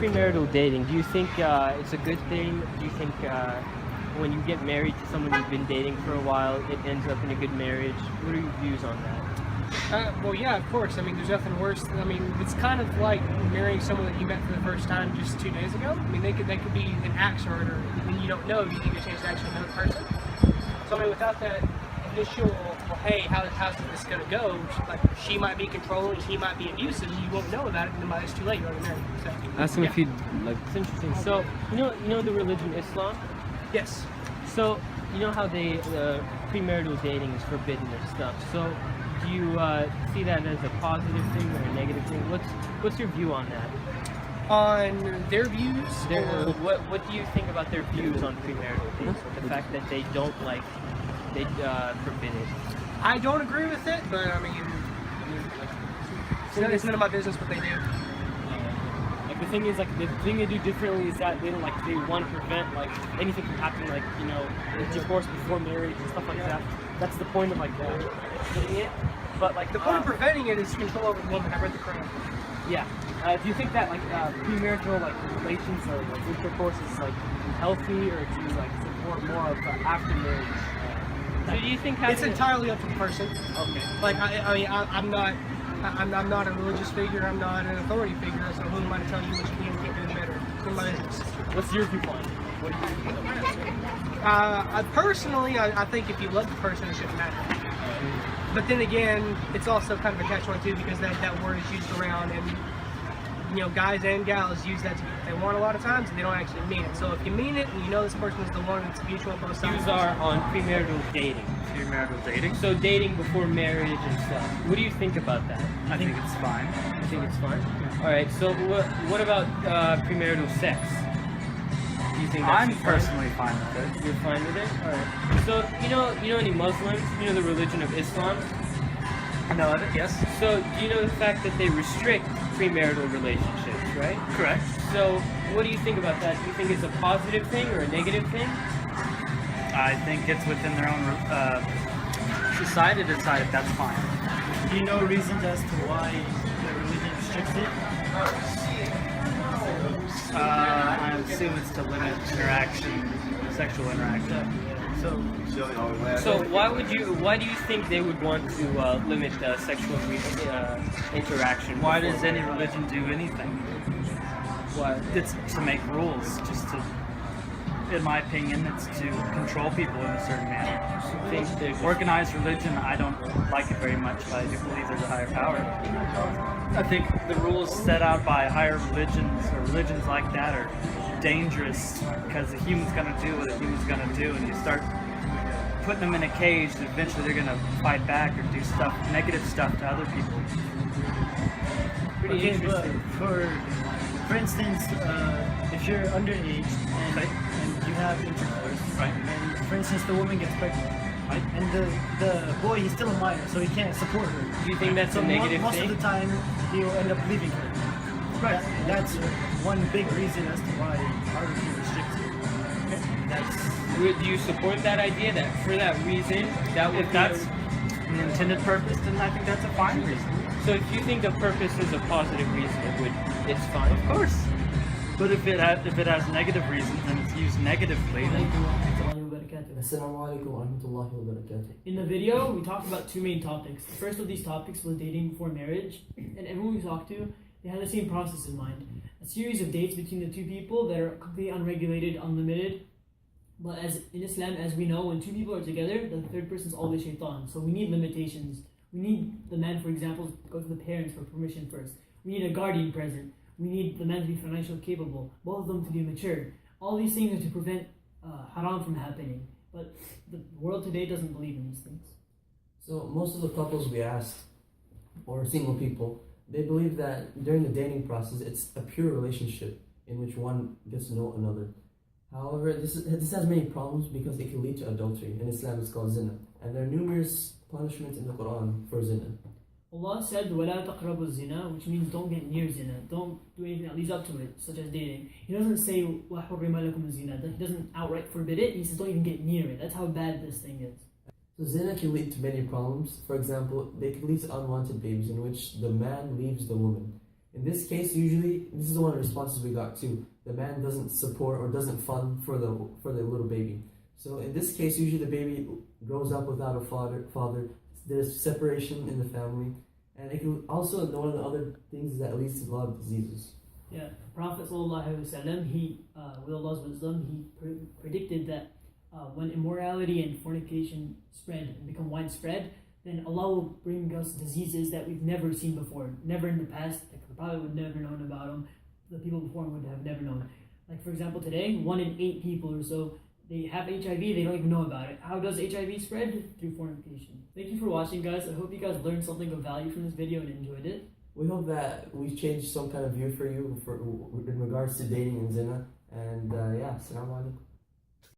premarital dating, do you think it's a good thing? Do you think when you get married to someone you've been dating for a while, it ends up in a good marriage? What are your views on that? Well, yeah, of course. I mean, there's nothing worse. It's kind of like marrying someone that you met for the first time just 2 days ago. I mean, they could be an axe murderer, and you don't know if you get a chance to actually know the person. So, I mean, without that initial, well, hey, how's this going to go? Like, she might be controlling, he might be abusive, and you won't know about it, and then by it's too late, you're already married. So, Ask him if he'd like. It's interesting. So, you know the religion Islam. yes. So, you know how they premarital dating is forbidden and stuff. So, do you see that as a positive thing or a negative thing? What's your view on that? On their views? What do you think about their views on premarital dating? The fact that they don't they forbid it. I don't agree with it, but I mean, it's none of my business what they do. Like the thing is, like the thing they do differently is that they want to prevent like anything from happening, like intercourse before marriage and stuff like that. That's the point of like doing it. But like The point of preventing it is control over the woman. I read the Quran. yeah. Do you think that like premarital like relations or like intercourse is like healthy, or do you like support more of after marriage? So do you think It's entirely up to the person. Okay. Like I'm not a religious figure. I'm not an authority figure. So who am I to tell you what you can and can't do any better? It's none of my business. What's your viewpoint? What do you think? Personally, I think if you love the person, it shouldn't matter. But then again, it's also kind of a catch-22 because that word is used around, and guys and gals use that to get what they want a lot of times, and they don't actually mean it. So if you mean it, and you know this person is the one, it's mutual on both sides. views are on premarital dating? Premarital dating? So dating before marriage and stuff. What do you think about that? I think it's fine. You think it's fine? All right. So what about premarital sex? Do you think that's I'm fine? personally fine with it. You're fine with it? All right. So you know any Muslims? You know the religion of Islam? I know of it, yes. So do you know the fact that they restrict premarital relationships, right? Correct. So what do you think about that? Do you think it's a positive thing or a negative thing? I think it's within their own society to decide if that's fine. Do you know reasons as to why the religion restricts it? I assume it's to limit interaction, sexual interaction. So why do you think they would want to limit sexual interaction? Why before does any marriage? religion do anything? Why? It's to make rules, just to, in my opinion, it's to control people in a certain manner. Think there's Organized religion, I don't like it very much, but I do believe there's a higher power. I think the rules set out by higher religions or religions like that are dangerous because the human's gonna do what the human's gonna do, and you start putting them in a cage, and eventually they're gonna fight back or do stuff, negative stuff to other people. pretty Okay, but interesting. for instance, if you're underage and you have intercourse, Right. and for instance the woman gets pregnant, Right. and the boy, he's still a minor, so he can't support her. Do you think that's So a negative most thing? of the time, he'll end up leaving her. Right. That's one big reason as to why our religion restricts it. That's Do you support that idea that for that reason that would If that's the intended purpose, then I think that's a fine reason. so if you think the purpose is a positive reason, it's fine. Of course. But if it has negative reasons and it's used negatively, then Assalamu alaikum wa rahmatullahi wa barakatuh. In the video, we talked about two main topics. The first of these topics was dating before marriage, and everyone we talked to, they had the same process in mind. A series of dates between the two people that are completely unregulated, unlimited. But as in Islam, as we know, when two people are together, the third person is always shaitan. So we need limitations. We need the man, for example, to go to the parents for permission first. We need a guardian present. We need the man to be financially capable. Both of them to be mature. All these things are to prevent haram from happening. But the world today doesn't believe in these things. So most of the couples we asked, or single people, they believe that during the dating process, it's a pure relationship in which one gets to know another. However, this has many problems because it can lead to adultery. In Islam, it's called zina, and there are numerous punishments in the Quran for zina. Allah said, وَلَا تَقْرَبُوا الزِّنَا, which means don't get near zina. Don't do anything that leads up to it, such as dating. He doesn't say, وَحُرِّمَ لَكُمُ الزِّنَا. He doesn't outright forbid it. He says, don't even get near it. That's how bad this thing is. So zina can lead to many problems. For example, they can lead to unwanted babies in which the man leaves the woman. In this case, usually this is one of the responses we got too. The man doesn't support or doesn't fund for the little baby. So in this case, usually the baby grows up without a father. There's separation in the family, and it can also, one of the other things is that it leads to a lot of diseases. Yeah, Prophet ﷺ, he, with Allah's wisdom, he predicted that when immorality and fornication spread and become widespread, then Allah will bring us diseases that we've never seen before, never in the past. Like the Prophet would never known about them. The people before him would have never known. Like for example, today, 1 in 8 people or so, they have HIV, they don't even know about it. How does HIV spread? Through fornication. Thank you for watching, guys. I hope you guys learned something of value from this video and enjoyed it. We hope that we've changed some kind of view for you in regards to dating and zina. And yeah, assalamu alaikum.